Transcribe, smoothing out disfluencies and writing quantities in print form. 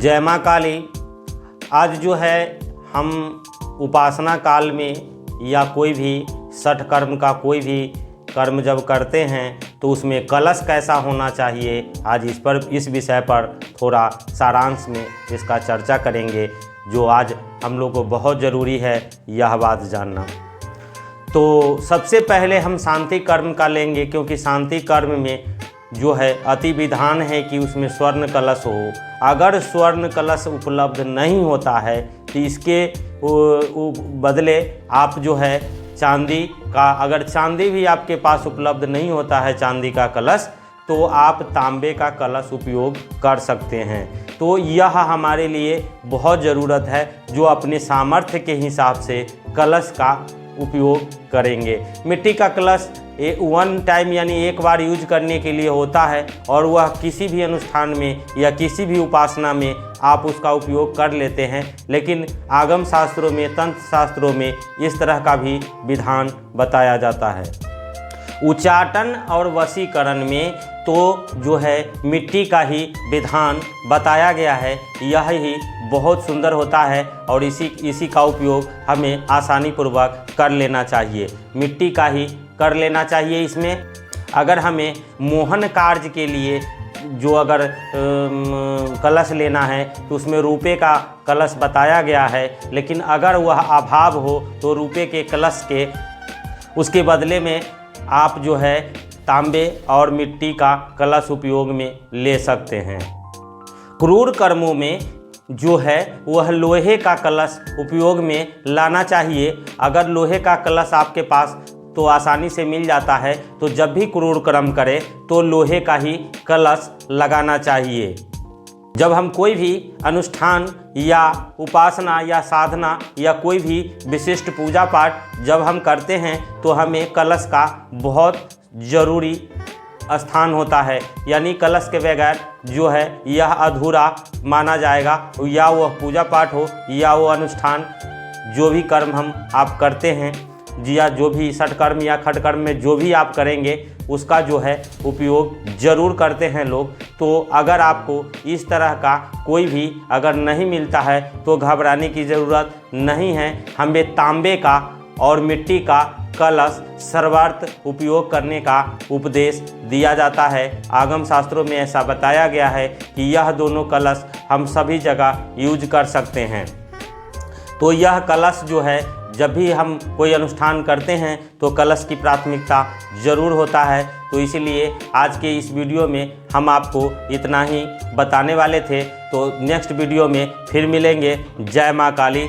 जय माँ काली। आज जो है हम उपासना काल में या कोई भी छठ कर्म का कोई भी कर्म जब करते हैं तो उसमें कलश कैसा होना चाहिए, आज इस विषय पर थोड़ा सारांश में इसका चर्चा करेंगे, जो आज हम लोग को बहुत ज़रूरी है यह बात जानना। तो सबसे पहले हम शांति कर्म का लेंगे, क्योंकि शांति कर्म में जो है अति विधान है कि उसमें स्वर्ण कलश हो। अगर स्वर्ण कलश उपलब्ध नहीं होता है तो इसके बदले आप जो है चांदी का, अगर चांदी भी आपके पास उपलब्ध नहीं होता है चांदी का कलश, तो आप तांबे का कलश उपयोग कर सकते हैं। तो यह हमारे लिए बहुत ज़रूरत है, जो अपने सामर्थ्य के हिसाब से कलश का उपयोग करेंगे। मिट्टी का कलश वन टाइम यानी एक बार यूज करने के लिए होता है, और वह किसी भी अनुष्ठान में या किसी भी उपासना में आप उसका उपयोग कर लेते हैं। लेकिन आगम शास्त्रों में, तंत्र शास्त्रों में इस तरह का भी विधान बताया जाता है। उच्चाटन और वशीकरण में तो जो है मिट्टी का ही विधान बताया गया है, यह ही बहुत सुंदर होता है और इसी का उपयोग हमें आसानी पूर्वक कर लेना चाहिए। मिट्टी का ही कर लेना चाहिए। इसमें अगर हमें मोहन कार्य के लिए जो अगर कलश लेना है तो उसमें रुपये का कलश बताया गया है, लेकिन अगर वह अभाव हो तो रुपये के कलश के उसके बदले में आप जो है तांबे और मिट्टी का कलश उपयोग में ले सकते हैं। क्रूर कर्मों में जो है वह लोहे का कलश उपयोग में लाना चाहिए। अगर लोहे का कलश आपके पास तो आसानी से मिल जाता है, तो जब भी क्रूर कर्म करें तो लोहे का ही कलश लगाना चाहिए। जब हम कोई भी अनुष्ठान या उपासना या साधना या कोई भी विशिष्ट पूजा पाठ जब हम करते हैं तो हमें कलश का बहुत ज़रूरी स्थान होता है, यानी कलश के बगैर जो है यह अधूरा माना जाएगा। या वह पूजा पाठ हो या वो अनुष्ठान, जो भी कर्म हम आप करते हैं, या जो भी छठ कर्म या खट कर्म में जो भी आप करेंगे उसका जो है उपयोग ज़रूर करते हैं लोग। तो अगर आपको इस तरह का कोई भी अगर नहीं मिलता है तो घबराने की ज़रूरत नहीं है। हमें तांबे का और मिट्टी का कलश सर्वार्थ उपयोग करने का उपदेश दिया जाता है। आगम शास्त्रों में ऐसा बताया गया है कि यह दोनों कलश हम सभी जगह यूज कर सकते हैं। तो यह कलश जो है जब भी हम कोई अनुष्ठान करते हैं तो कलश की प्राथमिकता ज़रूर होता है। तो इसीलिए आज के इस वीडियो में हम आपको इतना ही बताने वाले थे। तो नेक्स्ट वीडियो में फिर मिलेंगे। जय माँ काली।